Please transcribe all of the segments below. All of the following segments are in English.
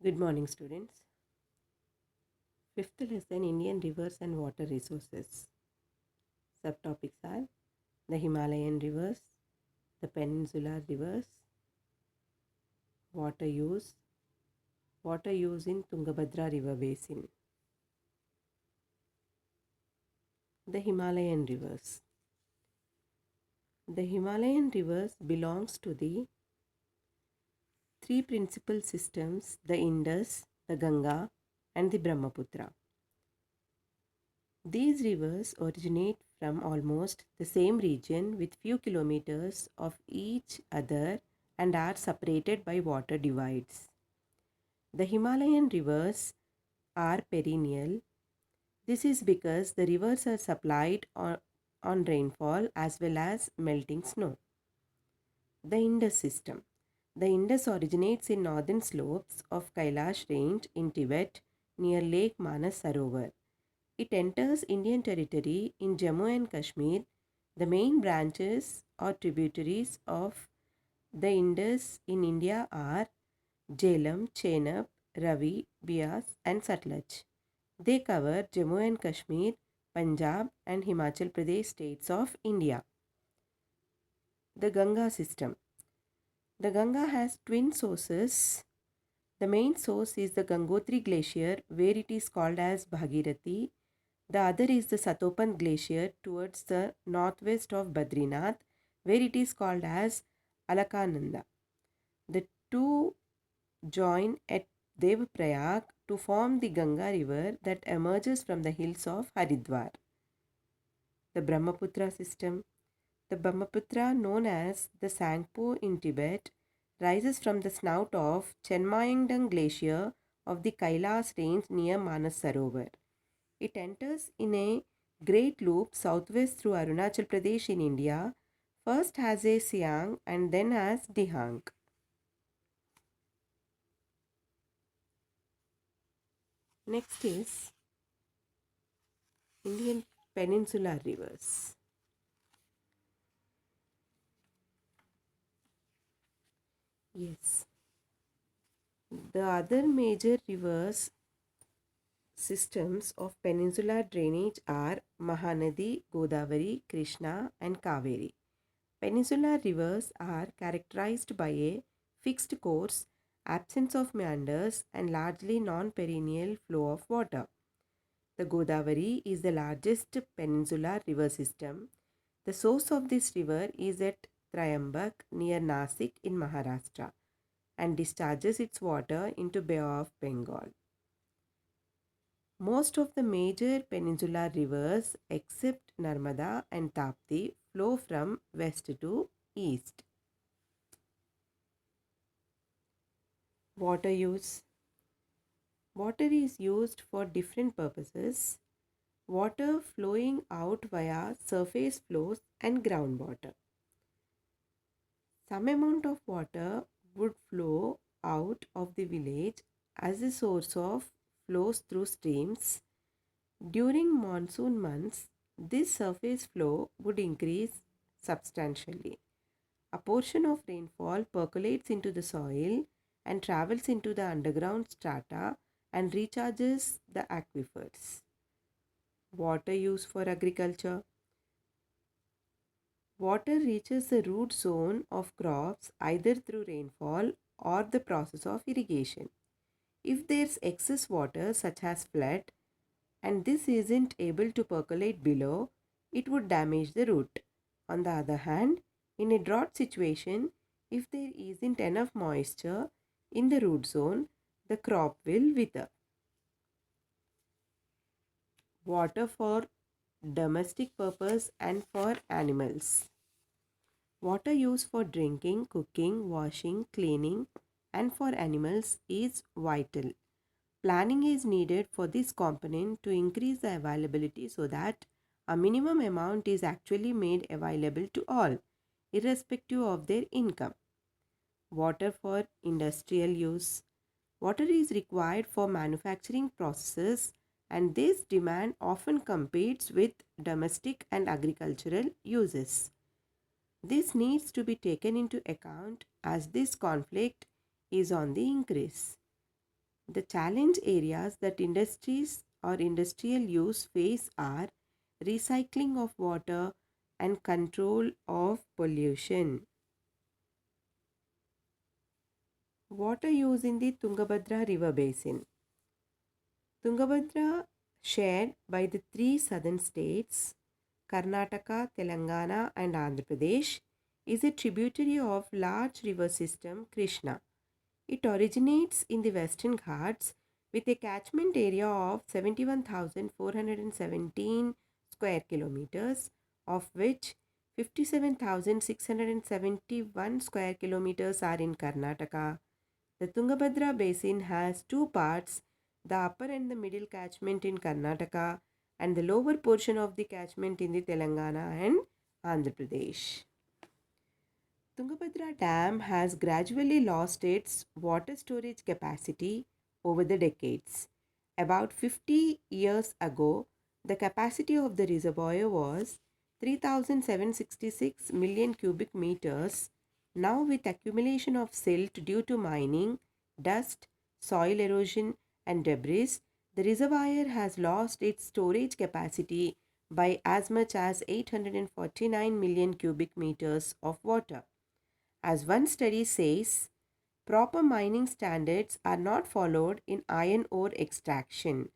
Good morning, students. Fifth lesson, Indian rivers and water resources. Subtopics are the Himalayan rivers, the peninsular rivers, water use, water use in Tungabhadra river basin. The Himalayan rivers. The Himalayan rivers belongs to the three principal systems, the Indus, the Ganga, and the Brahmaputra. These rivers originate from almost the same region with few kilometers of each other and are separated by water divides. The Himalayan rivers are perennial. This is because the rivers are supplied on rainfall as well as melting snow. The Indus system. The Indus originates in northern slopes of Kailash range in Tibet near Lake Manas Sarovar. It enters Indian territory in Jammu and Kashmir. The main branches or tributaries of the Indus in India are Jhelum, Chenab, Ravi, Bias, and Satluj. They cover Jammu and Kashmir, Punjab, and Himachal Pradesh states of India. The Ganga system. The Ganga has twin sources. The main source is the Gangotri Glacier, where it is called as Bhagirathi. The other is the Satopan Glacier towards the northwest of Badrinath, where it is called as Alakananda. The two join at Devprayag to form the Ganga river that emerges from the hills of Haridwar. The Brahmaputra system. The Brahmaputra, known as the Sangpo in Tibet, rises from the snout of Chenmayangdang Glacier of the Kailas range near Manas Sarovar. It enters in a great loop southwest through Arunachal Pradesh in India, first as a Siang and then as Dihang. Next is Indian peninsular rivers. Yes. The other major rivers systems of peninsular drainage are Mahanadi, Godavari, Krishna, and Kaveri. Peninsular rivers are characterized by a fixed course, absence of meanders, and largely non perennial flow of water. The Godavari is the largest peninsular river system. The source of this river is at Trayambak near Nasik in Maharashtra and discharges its water into Bay of Bengal. Most of the major peninsular rivers except Narmada and Tapti flow from west to east. Water use. Water is used for different purposes. Water flowing out via surface flows and groundwater. Some amount of water would flow out of the village as a source of flows through streams. During monsoon months, this surface flow would increase substantially. A portion of rainfall percolates into the soil and travels into the underground strata and recharges the aquifers. Water use for agriculture. Water reaches the root zone of crops either through rainfall or the process of irrigation. If there's excess water, such as flood, and this isn't able to percolate below, it would damage the root. On the other hand, in a drought situation, if there isn't enough moisture in the root zone, the crop will wither. Water for domestic purpose and for animals. Water used for drinking, cooking, washing, cleaning, and for animals is vital. Planning is needed for this component to increase the availability so that a minimum amount is actually made available to all, irrespective of their income. Water for industrial use. Water is required for manufacturing processes, and this demand often competes with domestic and agricultural uses. This needs to be taken into account as this conflict is on the increase. The challenge areas that industries or industrial use face are recycling of water and control of pollution. Water use in the Tungabhadra River Basin. Tungabhadra, shared by the three southern states, Karnataka, Telangana, and Andhra Pradesh, is a tributary of large river system Krishna. It originates in the Western Ghats with a catchment area of 71,417 square kilometers, of which 57,671 square kilometers are in Karnataka. The Tungabhadra basin has two parts, the upper and the middle catchment in Karnataka and the lower portion of the catchment in the Telangana and Andhra Pradesh. Tungabhadra Dam has gradually lost its water storage capacity over the decades. About 50 years ago, the capacity of the reservoir was 3,766 million cubic meters. Now, with accumulation of silt due to mining, dust, soil erosion, and debris, the reservoir has lost its storage capacity by as much as 849 million cubic meters of water. As one study says, proper mining standards are not followed in iron ore extraction.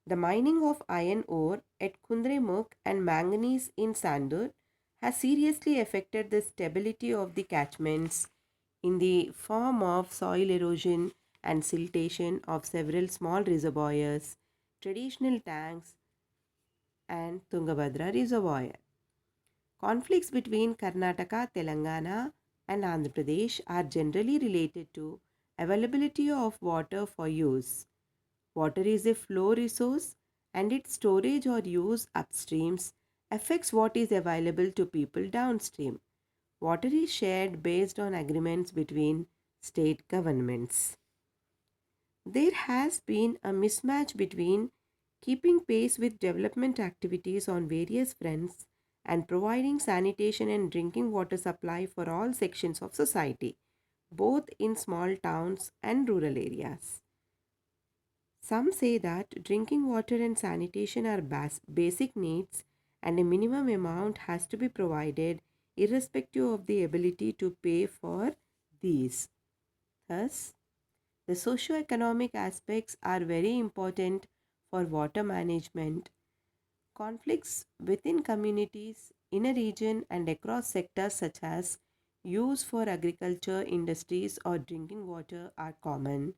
The mining of iron ore at Kundremukh and manganese in Sandur has seriously affected the stability of the catchments in the form of soil erosion and siltation of several small reservoirs, traditional tanks, and Tungabhadra Reservoir. Conflicts between Karnataka, Telangana, and Andhra Pradesh are generally related to availability of water for use. Water is a flow resource and its storage or use upstreams affects what is available to people downstream. Water is shared based on agreements between state governments. There has been a mismatch between keeping pace with development activities on various fronts and providing sanitation and drinking water supply for all sections of society, both in small towns and rural areas. Some say that drinking water and sanitation are basic needs and a minimum amount has to be provided irrespective of the ability to pay for these. Thus, the socio-economic aspects are very important for water management. Conflicts within communities in a region and across sectors such as use for agriculture, industries, or drinking water are common.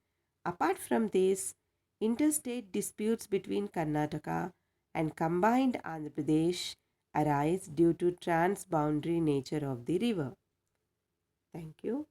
Apart from this, interstate disputes between Karnataka and combined Andhra Pradesh arise due to transboundary nature of the river. Thank you.